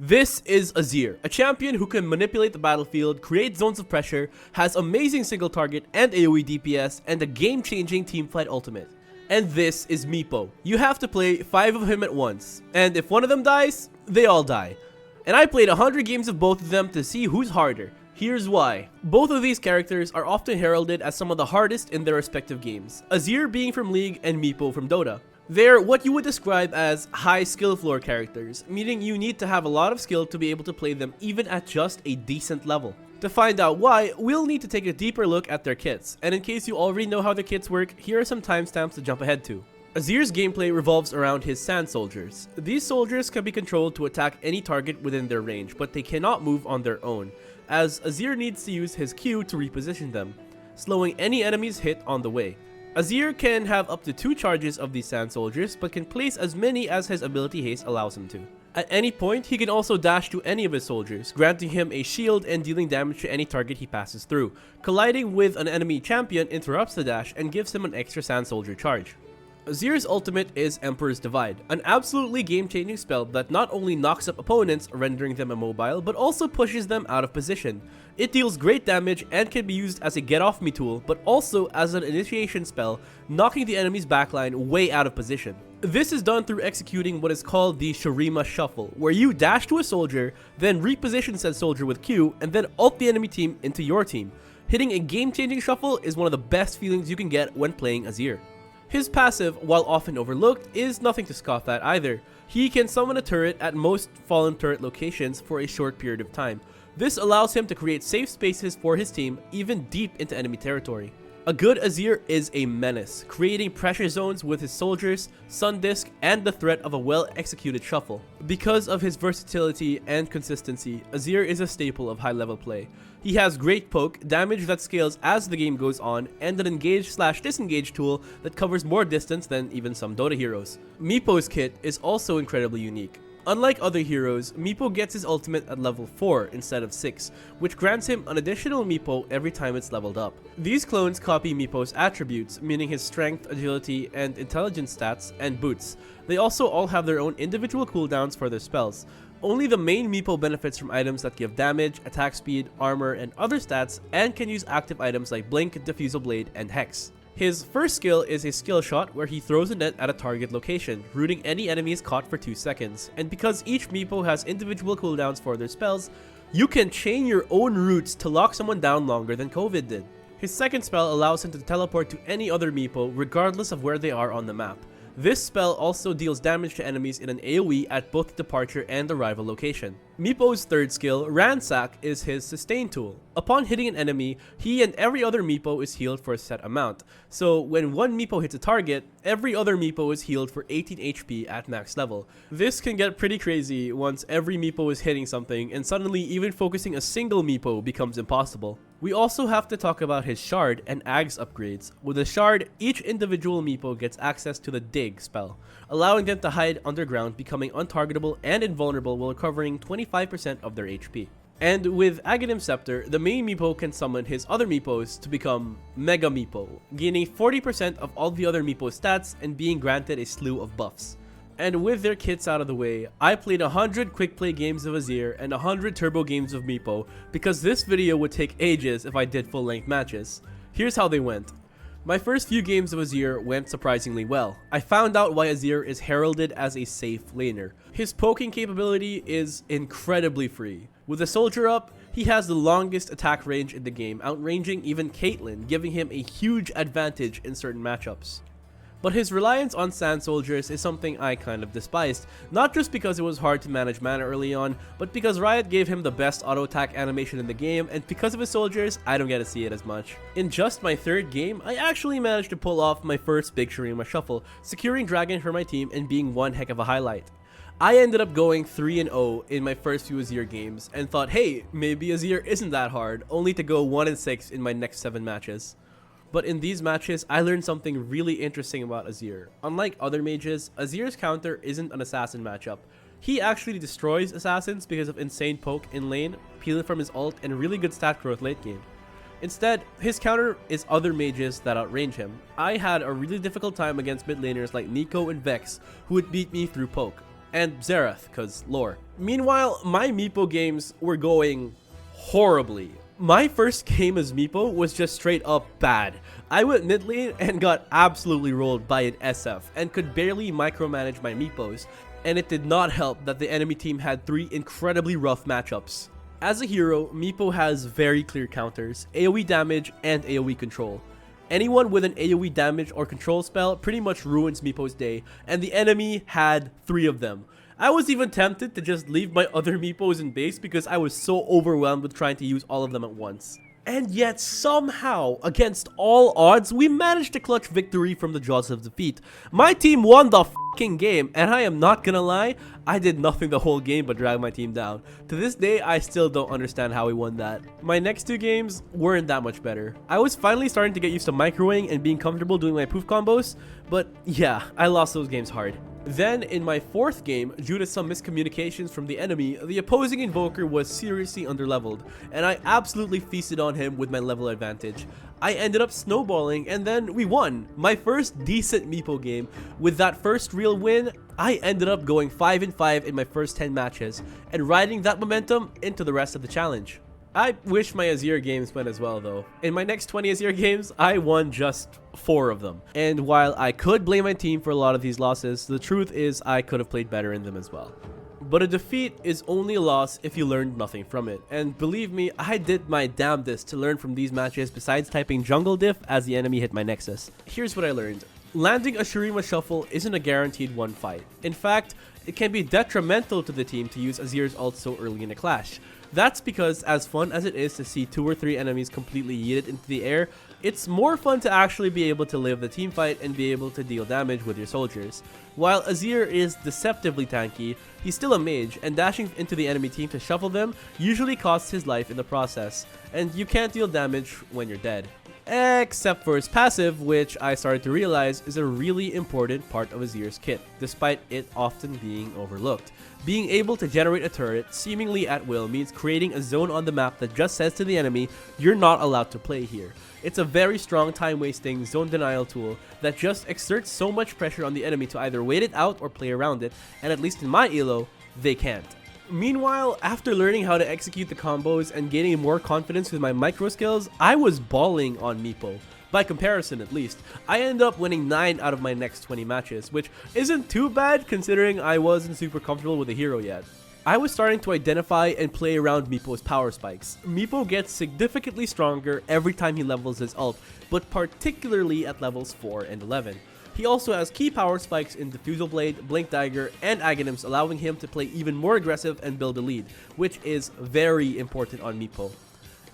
This is Azir, a champion who can manipulate the battlefield, create zones of pressure, has amazing single target and AoE DPS, and a game-changing teamfight ultimate. And this is Meepo. You have to play 5 of him at once, and if one of them dies, they all die. And I played 100 games of both of them to see who's harder. Here's why. Both of these characters are often heralded as some of the hardest in their respective games, Azir being from League and Meepo from Dota. They're what you would describe as high skill floor characters, meaning you need to have a lot of skill to be able to play them even at just a decent level. To find out why, we'll need to take a deeper look at their kits, and in case you already know how their kits work, here are some timestamps to jump ahead to. Azir's gameplay revolves around his sand soldiers. These soldiers can be controlled to attack any target within their range, but they cannot move on their own, as Azir needs to use his Q to reposition them, slowing any enemy's hit on the way. Azir can have up to 2 charges of these sand soldiers, but can place as many as his ability haste allows him to. At any point, he can also dash to any of his soldiers, granting him a shield and dealing damage to any target he passes through. Colliding with an enemy champion interrupts the dash and gives him an extra sand soldier charge. Azir's ultimate is Emperor's Divide, an absolutely game-changing spell that not only knocks up opponents, rendering them immobile, but also pushes them out of position. It deals great damage and can be used as a get-off-me tool, but also as an initiation spell, knocking the enemy's backline way out of position. This is done through executing what is called the Shurima Shuffle, where you dash to a soldier, then reposition said soldier with Q, and then ult the enemy team into your team. Hitting a game-changing shuffle is one of the best feelings you can get when playing Azir. His passive, while often overlooked, is nothing to scoff at either. He can summon a turret at most fallen turret locations for a short period of time. This allows him to create safe spaces for his team, even deep into enemy territory. A good Azir is a menace, creating pressure zones with his soldiers, Sun Disc, and the threat of a well-executed shuffle. Because of his versatility and consistency, Azir is a staple of high-level play. He has great poke, damage that scales as the game goes on, and an engage/disengage tool that covers more distance than even some Dota heroes. Meepo's kit is also incredibly unique. Unlike other heroes, Meepo gets his ultimate at level 4 instead of 6, which grants him an additional Meepo every time it's leveled up. These clones copy Meepo's attributes, meaning his strength, agility, and intelligence stats, and boots. They also all have their own individual cooldowns for their spells. Only the main Meepo benefits from items that give damage, attack speed, armor, and other stats, and can use active items like Blink, Diffusal Blade, and Hex. His first skill is a skill shot where he throws a net at a target location, rooting any enemies caught for 2 seconds. And because each Meepo has individual cooldowns for their spells, you can chain your own roots to lock someone down longer than COVID did. His second spell allows him to teleport to any other Meepo regardless of where they are on the map. This spell also deals damage to enemies in an AoE at both departure and arrival location. Meepo's third skill, Ransack, is his sustain tool. Upon hitting an enemy, he and every other Meepo is healed for a set amount. So when one Meepo hits a target, every other Meepo is healed for 18 HP at max level. This can get pretty crazy once every Meepo is hitting something and suddenly even focusing a single Meepo becomes impossible. We also have to talk about his Shard and Ags upgrades. With the Shard, each individual Meepo gets access to the Dig spell, allowing them to hide underground, becoming untargetable and invulnerable while recovering 25% of their HP. And with Aghanim Scepter, the main Meepo can summon his other Meepos to become Mega Meepo, gaining 40% of all the other Meepo stats and being granted a slew of buffs. And with their kits out of the way, I played 100 quick play games of Azir and 100 turbo games of Meepo because this video would take ages if I did full length matches. Here's how they went. My first few games of Azir went surprisingly well. I found out why Azir is heralded as a safe laner. His poking capability is incredibly free. With a soldier up, he has the longest attack range in the game, outranging even Caitlyn, giving him a huge advantage in certain matchups. But his reliance on sand soldiers is something I kind of despised, not just because it was hard to manage mana early on, but because Riot gave him the best auto attack animation in the game, and because of his soldiers, I don't get to see it as much. In just my third game, I actually managed to pull off my first big Shurima shuffle, securing Dragon for my team and being one heck of a highlight. I ended up going 3-0 in my first few Azir games, and thought, hey, maybe Azir isn't that hard, only to go 1-6 in my next 7 matches. But in these matches, I learned something really interesting about Azir. Unlike other mages, Azir's counter isn't an assassin matchup. He actually destroys assassins because of insane poke in lane, peeling from his ult, and really good stat growth late game. Instead, his counter is other mages that outrange him. I had a really difficult time against mid laners like Nico and Vex, who would beat me through poke. and Xerath, cause lore. Meanwhile, my Meepo games were going horribly. My first game as Meepo was just straight up bad. I went mid lane and got absolutely rolled by an SF and could barely micromanage my Meepos, and it did not help that the enemy team had 3 incredibly rough matchups. As a hero, Meepo has very clear counters, AoE damage, and AoE control. Anyone with an AoE damage or control spell pretty much ruins Meepo's day, and the enemy had 3 of them. I was even tempted to just leave my other Meepos in base because I was so overwhelmed with trying to use all of them at once. And yet somehow, against all odds, we managed to clutch victory from the jaws of defeat. My team won the f***ing game, and I am not gonna lie, I did nothing the whole game but drag my team down. To this day, I still don't understand how we won that. My next 2 games weren't that much better. I was finally starting to get used to microwing and being comfortable doing my poof combos, but yeah, I lost those games hard. Then, in my 4th game, due to some miscommunications from the enemy, the opposing invoker was seriously underleveled, and I absolutely feasted on him with my level advantage. I ended up snowballing, and then we won. My first decent Meepo game. With that first real win, I ended up going 5-5 in my first 10 matches, and riding that momentum into the rest of the challenge. I wish my Azir games went as well though. In my next 20 Azir games, I won just 4 of them. And while I could blame my team for a lot of these losses, the truth is I could have played better in them as well. But a defeat is only a loss if you learned nothing from it. And believe me, I did my damnedest to learn from these matches besides typing jungle diff as the enemy hit my nexus. Here's what I learned. Landing a Shurima Shuffle isn't a guaranteed one fight. In fact, it can be detrimental to the team to use Azir's ult so early in a clash. That's because, as fun as it is to see 2 or 3 enemies completely yeeted into the air, it's more fun to actually be able to live the team fight and be able to deal damage with your soldiers. While Azir is deceptively tanky, he's still a mage, and dashing into the enemy team to shuffle them usually costs his life in the process, and you can't deal damage when you're dead. Except for his passive, which I started to realize is a really important part of Azir's kit, despite it often being overlooked. Being able to generate a turret seemingly at will means creating a zone on the map that just says to the enemy, you're not allowed to play here. It's a very strong time-wasting zone denial tool that just exerts so much pressure on the enemy to either wait it out or play around it, and at least in my elo, they can't. Meanwhile, after learning how to execute the combos and gaining more confidence with my micro skills, I was balling on Meepo. By comparison at least, I ended up winning 9 out of my next 20 matches, which isn't too bad considering I wasn't super comfortable with the hero yet. I was starting to identify and play around Meepo's power spikes. Meepo gets significantly stronger every time he levels his ult, but particularly at levels 4 and 11. He also has key power spikes in Diffusal Blade, Blink Dagger, and Aghanims, allowing him to play even more aggressive and build a lead, which is very important on Meepo.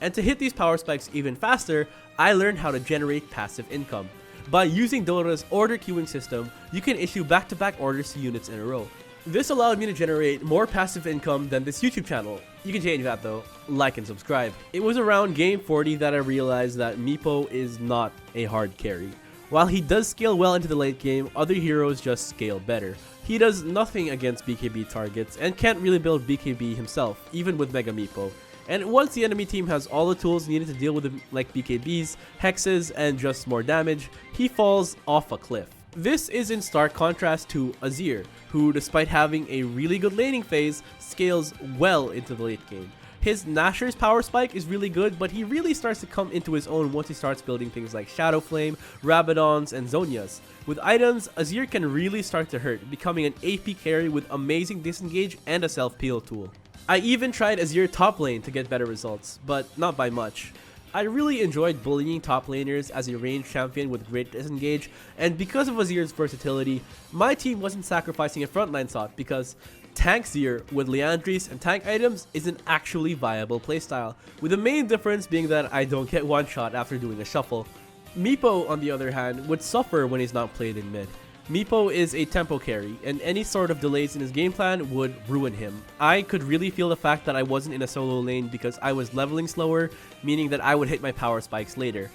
And to hit these power spikes even faster, I learned how to generate passive income. By using Dota's order queuing system, you can issue back-to-back orders to units in a row. This allowed me to generate more passive income than this YouTube channel. You can change that though, like and subscribe. It was around game 40 that I realized that Meepo is not a hard carry. While he does scale well into the late game, other heroes just scale better. He does nothing against BKB targets and can't really build BKB himself, even with Mega Meepo. And once the enemy team has all the tools needed to deal with him like BKBs, hexes, and just more damage, he falls off a cliff. This is in stark contrast to Azir, who despite having a really good laning phase, scales well into the late game. His Nashor's power spike is really good, but he really starts to come into his own once he starts building things like Shadow Flame, Rabadons, and Zhonya's. With items, Azir can really start to hurt, becoming an AP carry with amazing disengage and a self-peel tool. I even tried Azir top lane to get better results, but not by much. I really enjoyed bullying top laners as a ranged champion with great disengage, and because of Azir's versatility, my team wasn't sacrificing a frontline slot because Tank Azir with Liandry's and tank items is an actually viable playstyle, with the main difference being that I don't get one shot after doing a shuffle. Meepo, on the other hand, would suffer when he's not played in mid. Meepo is a tempo carry, and any sort of delays in his game plan would ruin him. I could really feel the fact that I wasn't in a solo lane because I was leveling slower, meaning that I would hit my power spikes later.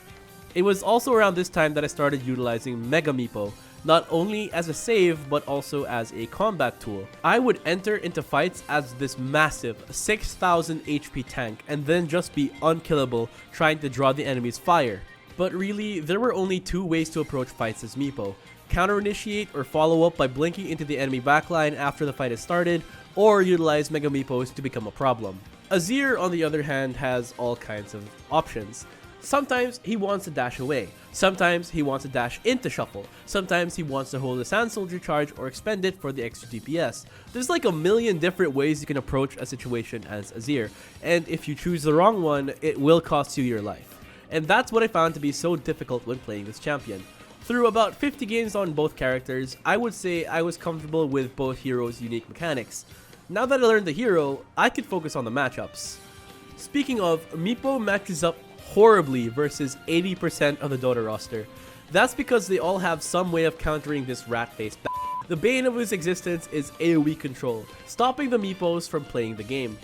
It was also around this time that I started utilizing Mega Meepo, not only as a save but also as a combat tool. I would enter into fights as this massive 6,000 HP tank and then just be unkillable trying to draw the enemy's fire. But really, there were only 2 ways to approach fights as Meepo: counter initiate or follow up by blinking into the enemy backline after the fight has started, or utilize Mega Meepos to become a problem. Azir, on the other hand, has all kinds of options. Sometimes he wants to dash away, sometimes he wants to dash into shuffle, sometimes he wants to hold a Sand Soldier charge or expend it for the extra DPS. There's like a million different ways you can approach a situation as Azir, and if you choose the wrong one, it will cost you your life. And that's what I found to be so difficult when playing this champion. Through about 50 games on both characters, I would say I was comfortable with both heroes' unique mechanics. Now that I learned the hero, I could focus on the matchups. Speaking of, Meepo matches up horribly versus 80% of the Dota roster. That's because they all have some way of countering this rat-faced The bane of his existence is AoE control, stopping the Meepos from playing the game.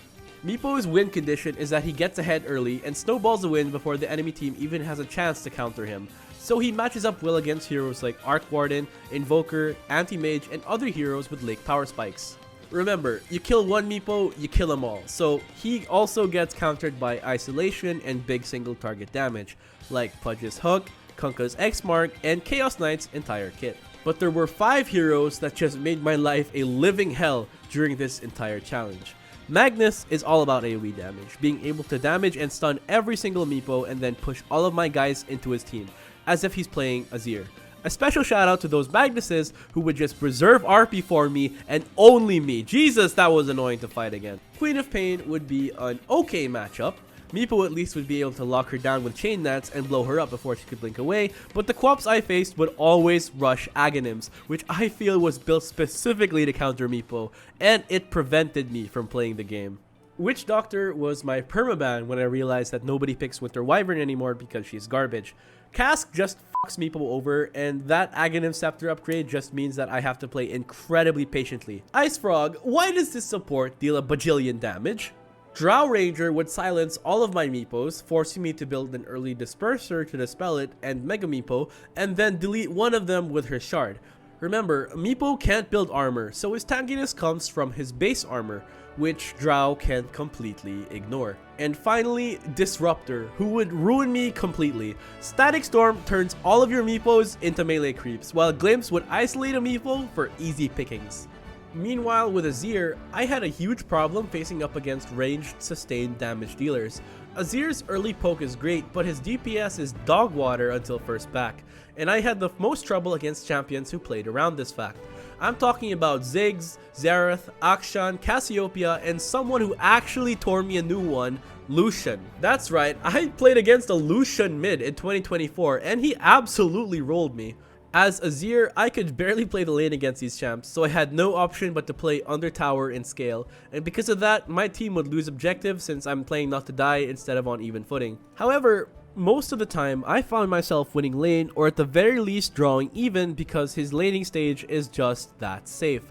Meepo's win condition is that he gets ahead early and snowballs the win before the enemy team even has a chance to counter him. So he matches up well against heroes like Arc Warden, Invoker, Anti-Mage, and other heroes with Lake Power Spikes. Remember, you kill one Meepo, you kill them all, so he also gets countered by Isolation and big single target damage, like Pudge's Hook, Kunkka's X-Mark, and Chaos Knight's entire kit. But there were 5 heroes that just made my life a living hell during this entire challenge. Magnus is all about AoE damage, being able to damage and stun every single Meepo and then push all of my guys into his team, as if he's playing Azir. A special shout out to those Magnuses who would just preserve RP for me and only me. Jesus, that was annoying to fight again. Queen of Pain would be an okay matchup. Meepo at least would be able to lock her down with chain nets and blow her up before she could blink away, but the Quaps I faced would always rush Aghanims, which I feel was built specifically to counter Meepo, and it prevented me from playing the game. Witch Doctor was my permaban when I realized that nobody picks Winter Wyvern anymore because she's garbage. Cask just fucks Meepo over, and that Aghanim Scepter upgrade just means that I have to play incredibly patiently. Ice Frog, why does this support deal a bajillion damage? Drow Ranger would silence all of my Meepos, forcing me to build an early Disperser to dispel it and Mega Meepo, and then delete one of them with her shard. Remember, Meepo can't build armor, so his tankiness comes from his base armor, which Drow can completely ignore. And finally, Disruptor, who would ruin me completely. Static Storm turns all of your Meepos into melee creeps, while Glimpse would isolate a Meepo for easy pickings. Meanwhile, with Azir, I had a huge problem facing up against ranged sustained damage dealers. Azir's early poke is great, but his DPS is dog water until first back, and I had the most trouble against champions who played around this fact. I'm talking about Ziggs, Xerath, Akshan, Cassiopeia, and someone who actually tore me a new one, Lucian. That's right, I played against a Lucian mid in 2024, and he absolutely rolled me. As Azir, I could barely play the lane against these champs, so I had no option but to play under tower in scale, and because of that, my team would lose objective since I'm playing not to die instead of on even footing. However, most of the time, I found myself winning lane or at the very least drawing even because his laning stage is just that safe.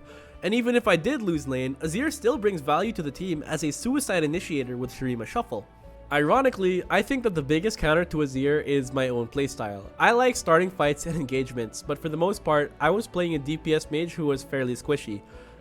And even if I did lose lane, Azir still brings value to the team as a suicide initiator with Shurima Shuffle. Ironically, I think that the biggest counter to Azir is my own playstyle. I like starting fights and engagements, but for the most part, I was playing a DPS mage who was fairly squishy.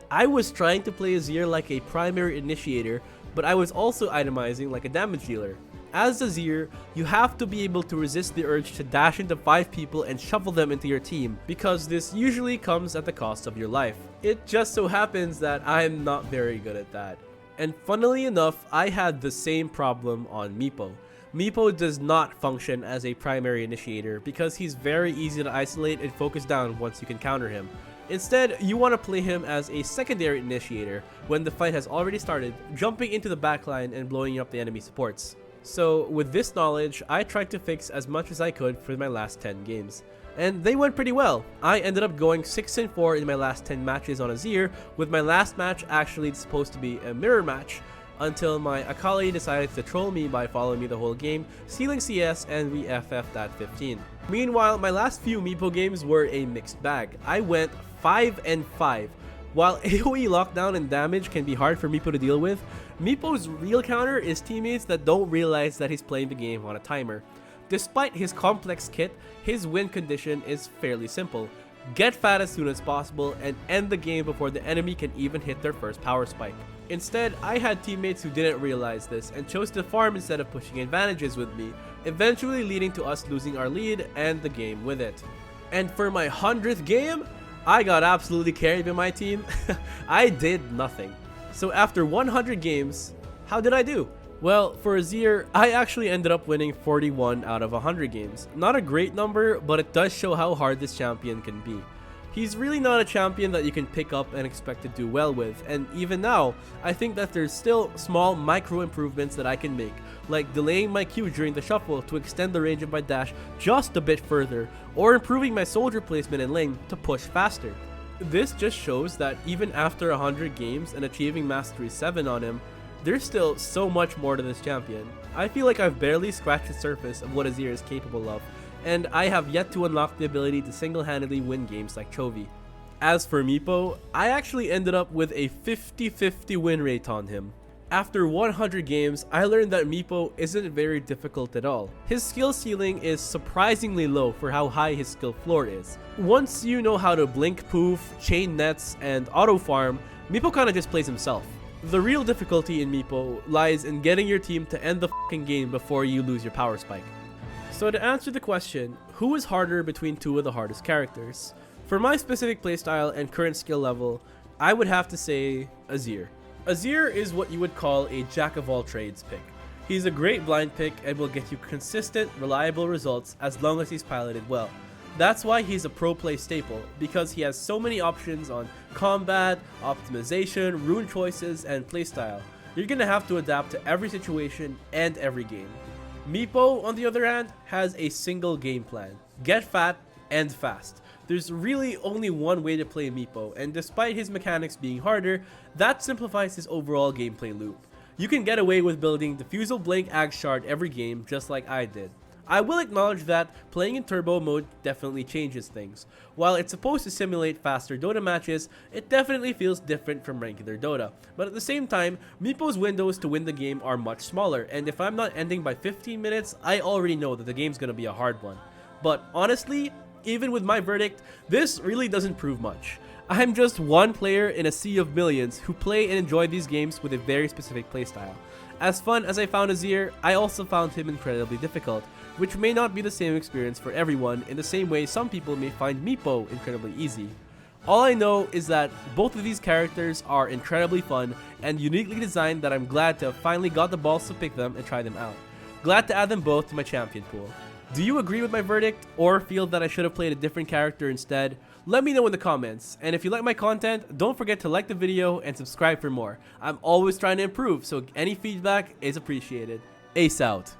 I was trying to play Azir like a primary initiator, but I was also itemizing like a damage dealer. As Azir, you have to be able to resist the urge to dash into 5 people and shuffle them into your team, because this usually comes at the cost of your life. It just so happens that I'm not very good at that. And funnily enough, I had the same problem on Meepo. Meepo does not function as a primary initiator because he's very easy to isolate and focus down once you can counter him. Instead, you want to play him as a secondary initiator when the fight has already started, jumping into the backline and blowing up the enemy supports. So with this knowledge, I tried to fix as much as I could for my last 10 games. And they went pretty well. I ended up going 6-4 in my last 10 matches on Azir, with my last match actually supposed to be a mirror match, until my Akali decided to troll me by following me the whole game, stealing CS, and we FF'd at 15. Meanwhile, my last few Meepo games were a mixed bag. I went 5-5. While AoE lockdown and damage can be hard for Meepo to deal with, Meepo's real counter is teammates that don't realize that he's playing the game on a timer. Despite his complex kit, his win condition is fairly simple. Get fat as soon as possible and end the game before the enemy can even hit their first power spike. Instead, I had teammates who didn't realize this and chose to farm instead of pushing advantages with me, eventually leading to us losing our lead and the game with it. And for my 100th game, I got absolutely carried by my team. I did nothing. So after 100 games, how did I do? Well, for Azir, I actually ended up winning 41 out of 100 games. Not a great number, but it does show how hard this champion can be. He's really not a champion that you can pick up and expect to do well with, and even now, I think that there's still small micro improvements that I can make, like delaying my Q during the shuffle to extend the range of my dash just a bit further, or improving my soldier placement in lane to push faster. This just shows that even after 100 games and achieving Mastery 7 on him, there's still so much more to this champion. I feel like I've barely scratched the surface of what Azir is capable of, and I have yet to unlock the ability to single-handedly win games like Chovy. As for Meepo, I actually ended up with a 50-50 win rate on him. After 100 games, I learned that Meepo isn't very difficult at all. His skill ceiling is surprisingly low for how high his skill floor is. Once you know how to blink poof, chain nets, and auto farm, Meepo kinda just plays himself. The real difficulty in Meepo lies in getting your team to end the fucking game before you lose your power spike. So to answer the question, who is harder between two of the hardest characters? For my specific playstyle and current skill level, I would have to say Azir. Azir is what you would call a jack-of-all-trades pick. He's a great blind pick and will get you consistent, reliable results as long as he's piloted well. That's why he's a pro play staple, because he has so many options on combat, optimization, rune choices, and playstyle. You're gonna have to adapt to every situation and every game. Meepo, on the other hand, has a single game plan. Get fat and fast. There's really only one way to play Meepo, and despite his mechanics being harder, that simplifies his overall gameplay loop. You can get away with building Diffusal Blink Ag Shard every game just like I did. I will acknowledge that playing in turbo mode definitely changes things. While it's supposed to simulate faster Dota matches, it definitely feels different from regular Dota. But at the same time, Meepo's windows to win the game are much smaller, and if I'm not ending by 15 minutes, I already know that the game's gonna be a hard one. But honestly, even with my verdict, this really doesn't prove much. I'm just one player in a sea of millions who play and enjoy these games with a very specific playstyle. As fun as I found Azir, I also found him incredibly difficult, which may not be the same experience for everyone in the same way some people may find Meepo incredibly easy. All I know is that both of these characters are incredibly fun and uniquely designed that I'm glad to have finally got the balls to pick them and try them out. Glad to add them both to my champion pool. Do you agree with my verdict or feel that I should have played a different character instead? Let me know in the comments, and if you like my content, don't forget to like the video and subscribe for more. I'm always trying to improve, so any feedback is appreciated. Ace out.